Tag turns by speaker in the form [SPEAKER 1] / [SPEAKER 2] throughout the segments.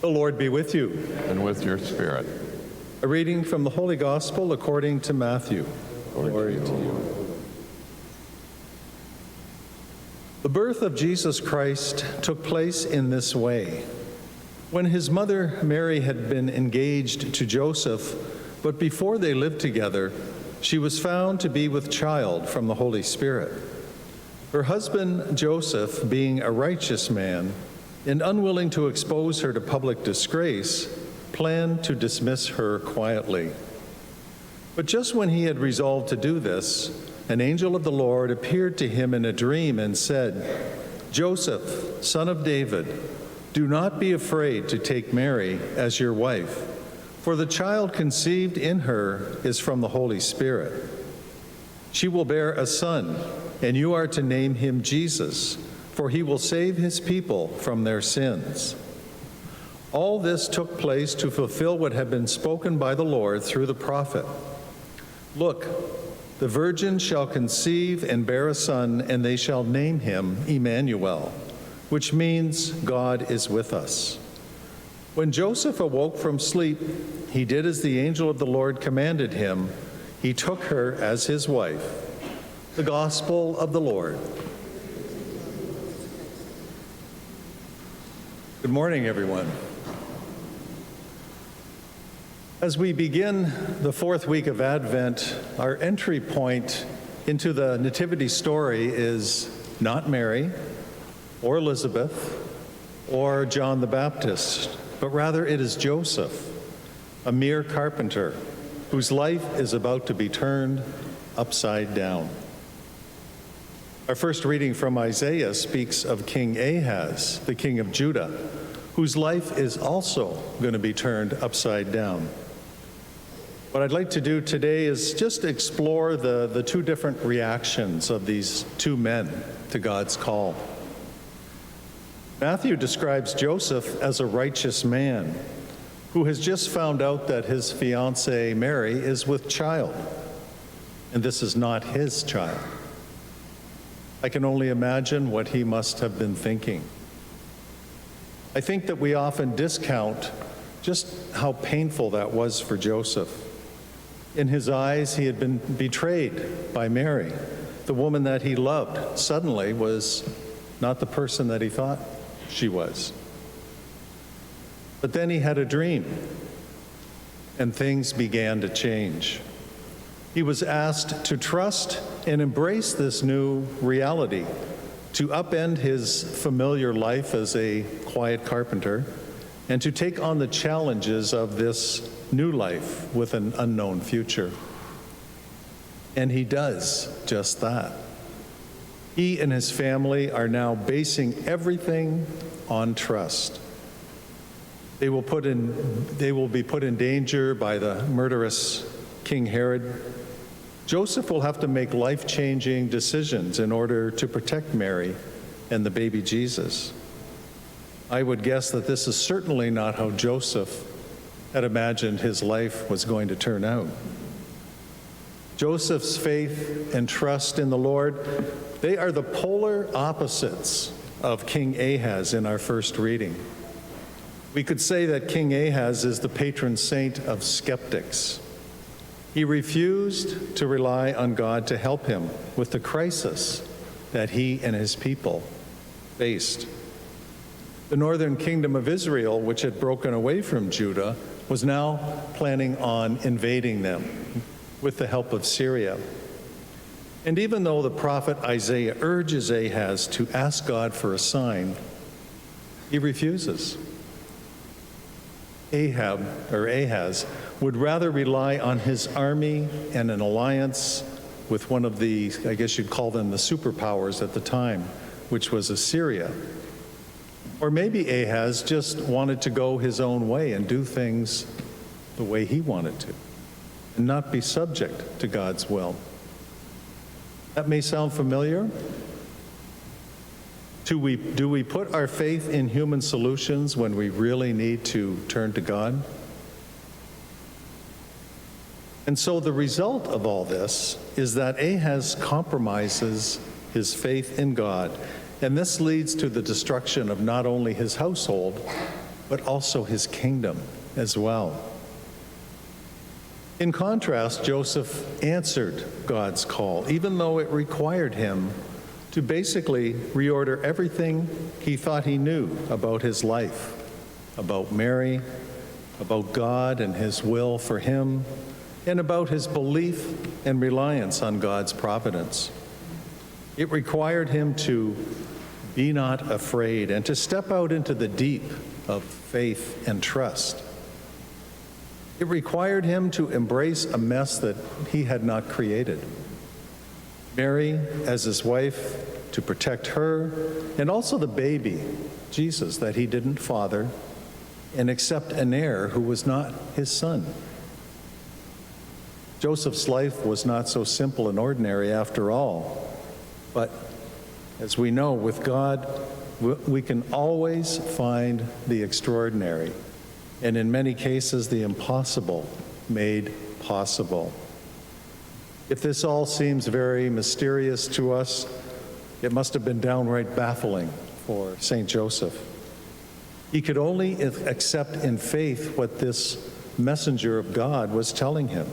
[SPEAKER 1] The Lord be with you.
[SPEAKER 2] And with your spirit.
[SPEAKER 1] A reading from the Holy Gospel according to Matthew.
[SPEAKER 2] Glory to you.
[SPEAKER 1] The birth of Jesus Christ took place in this way. When his mother Mary had been engaged to Joseph, but before they lived together, she was found to be with child from the Holy Spirit. Her husband Joseph, being a righteous man and unwilling to expose her to public disgrace, planned to dismiss her quietly. But just when he had resolved to do this, an angel of the Lord appeared to him in a dream and said, "Joseph, son of David, do not be afraid to take Mary as your wife, for the child conceived in her is from the Holy Spirit. She will bear a son, and you are to name him Jesus, for he will save his people from their sins." All this took place to fulfill what had been spoken by the Lord through the prophet. "Look, the virgin shall conceive and bear a son, and they shall name him Emmanuel," which means God is with us. When Joseph awoke from sleep, he did as the angel of the Lord commanded him. He took her as his wife. The Gospel of the Lord. Good morning, everyone. As we begin the fourth week of Advent, our entry point into the Nativity story is not Mary or Elizabeth or John the Baptist, but rather it is Joseph, a mere carpenter whose life is about to be turned upside down. Our first reading from Isaiah speaks of King Ahaz, the king of Judah, whose life is also going to be turned upside down. What I'd like to do today is just explore the two different reactions of these two men to God's call. Matthew describes Joseph as a righteous man who has just found out that his fiancée Mary is with child, and this is not his child. I can only imagine what he must have been thinking. I think that we often discount just how painful that was for Joseph. In his eyes, he had been betrayed by Mary. The woman that he loved suddenly was not the person that he thought she was. But then he had a dream, and things began to change. He was asked to trust and embrace this new reality, to upend his familiar life as a quiet carpenter, and to take on the challenges of this new life with an unknown future. And he does just that. He and his family are now basing everything on trust. They will be put in danger by the murderous King Herod. Joseph will have to make life-changing decisions in order to protect Mary and the baby Jesus. I would guess that this is certainly not how Joseph had imagined his life was going to turn out. Joseph's faith and trust in the Lord, they are the polar opposites of King Ahaz in our first reading. We could say that King Ahaz is the patron saint of skeptics. He refused to rely on God to help him with the crisis that he and his people faced. The northern kingdom of Israel, which had broken away from Judah, was now planning on invading them with the help of Syria. And even though the prophet Isaiah urges Ahaz to ask God for a sign, he refuses. Ahaz would rather rely on his army and an alliance with one of the, I guess you'd call them the superpowers at the time, which was Assyria. Or maybe Ahaz just wanted to go his own way and do things the way he wanted to, and not be subject to God's will. That may sound familiar. Do we put our faith in human solutions when we really need to turn to God? And so the result of all this is that Ahaz compromises his faith in God, and this leads to the destruction of not only his household, but also his kingdom as well. In contrast, Joseph answered God's call, even though it required him to basically reorder everything he thought he knew about his life, about Mary, about God and his will for him, and about his belief and reliance on God's providence. It required him to be not afraid and to step out into the deep of faith and trust. It required him to embrace a mess that he had not created. Mary, as his wife, to protect her, and also the baby, Jesus, that he didn't father, and accept an heir who was not his son. Joseph's life was not so simple and ordinary after all, but as we know, with God, we can always find the extraordinary, and in many cases, the impossible made possible. If this all seems very mysterious to us, it must have been downright baffling for St. Joseph. He could only accept in faith what this messenger of God was telling him,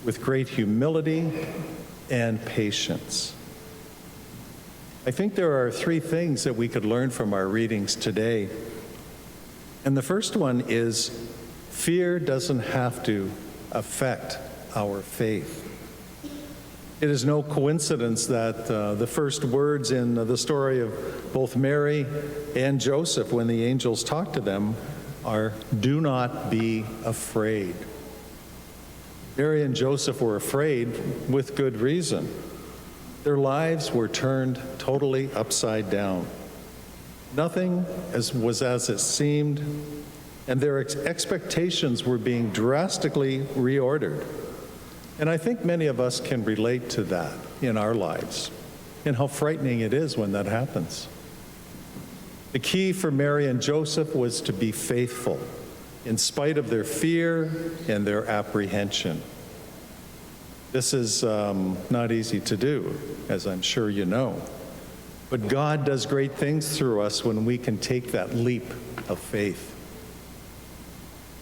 [SPEAKER 1] with great humility and patience. I think there are three things that we could learn from our readings today. And the first one is fear doesn't have to affect our faith. It is no coincidence that the first words in the story of both Mary and Joseph, when the angels talk to them, are, "Do not be afraid." Mary and Joseph were afraid with good reason. Their lives were turned totally upside down. Nothing was as it seemed, and their expectations were being drastically reordered. And I think many of us can relate to that in our lives, and how frightening it is when that happens. The key for Mary and Joseph was to be faithful, in spite of their fear and their apprehension. This is not easy to do, as I'm sure you know. But God does great things through us when we can take that leap of faith.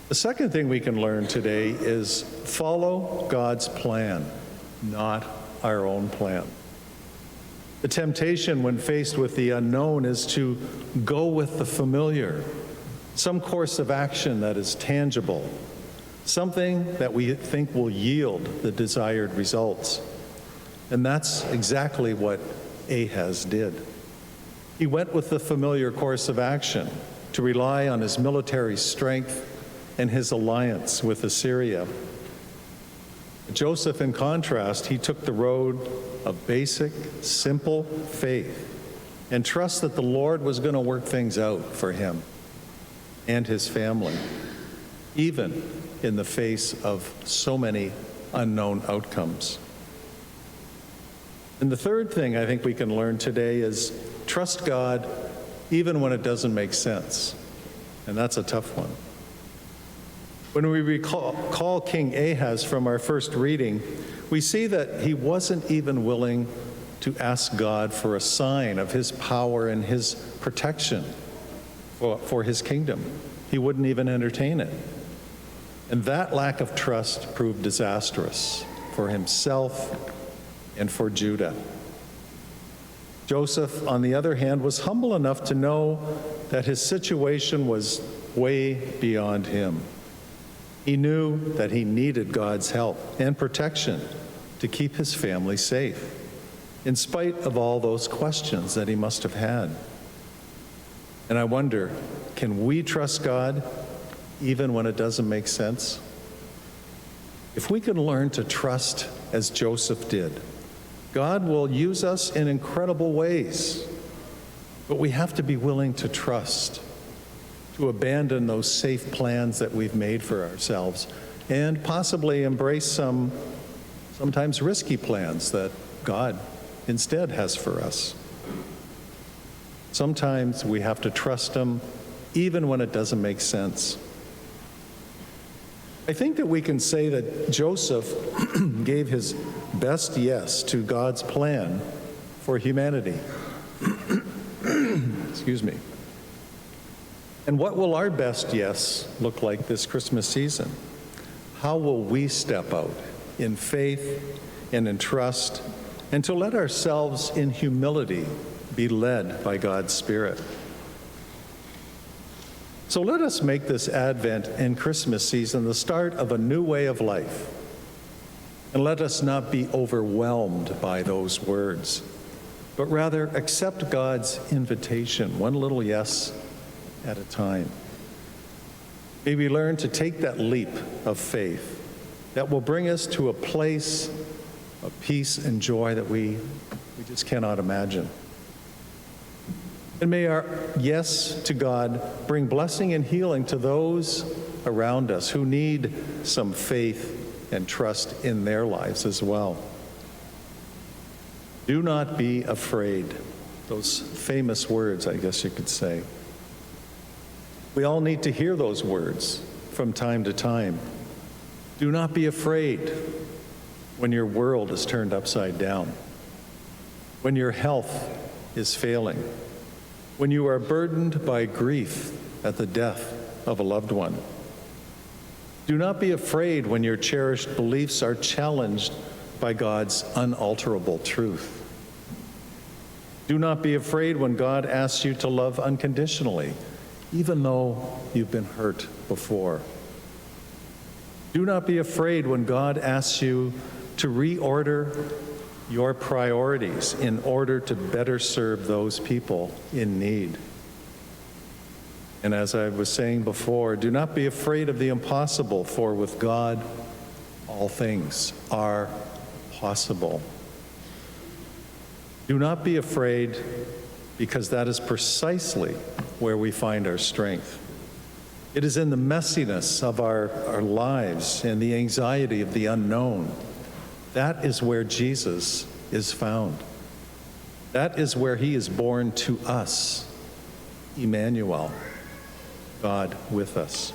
[SPEAKER 1] The second thing we can learn today is follow God's plan, not our own plan. The temptation when faced with the unknown is to go with the familiar, some course of action that is tangible, something that we think will yield the desired results. And that's exactly what Ahaz did. He went with the familiar course of action to rely on his military strength and his alliance with Assyria. Joseph, in contrast, he took the road of basic, simple faith and trust that the Lord was going to work things out for him and his family, even in the face of so many unknown outcomes. And the third thing I think we can learn today is trust God even when it doesn't make sense. And that's a tough one. When we recall King Ahaz from our first reading, we see that he wasn't even willing to ask God for a sign of his power and his protection for his kingdom. He wouldn't even entertain it. And that lack of trust proved disastrous for himself and for Judah. Joseph, on the other hand, was humble enough to know that his situation was way beyond him. He knew that he needed God's help and protection to keep his family safe, in spite of all those questions that he must have had. And I wonder, can we trust God even when it doesn't make sense? If we can learn to trust as Joseph did, God will use us in incredible ways, but we have to be willing to trust, to abandon those safe plans that we've made for ourselves, and possibly embrace some sometimes risky plans that God instead has for us. Sometimes we have to trust Him even when it doesn't make sense. I think that we can say that Joseph gave his best yes to God's plan for humanity. Excuse me. And what will our best yes look like this Christmas season? How will we step out in faith and in trust, and to let ourselves in humility be led by God's Spirit? So let us make this Advent and Christmas season the start of a new way of life. And let us not be overwhelmed by those words, but rather accept God's invitation, one little yes at a time. May we learn to take that leap of faith that will bring us to a place of peace and joy that we just cannot imagine. And may our yes to God bring blessing and healing to those around us who need some faith and trust in their lives as well. Do not be afraid. Those famous words, I guess you could say. We all need to hear those words from time to time. Do not be afraid when your world is turned upside down, when your health is failing, when you are burdened by grief at the death of a loved one. Do not be afraid when your cherished beliefs are challenged by God's unalterable truth. Do not be afraid when God asks you to love unconditionally, even though you've been hurt before. Do not be afraid when God asks you to reorder your priorities in order to better serve those people in need. And as I was saying before, do not be afraid of the impossible, for with God, all things are possible. Do not be afraid, because that is precisely where we find our strength. It is in the messiness of our lives and the anxiety of the unknown. That is where Jesus is found. That is where he is born to us, Emmanuel, God with us.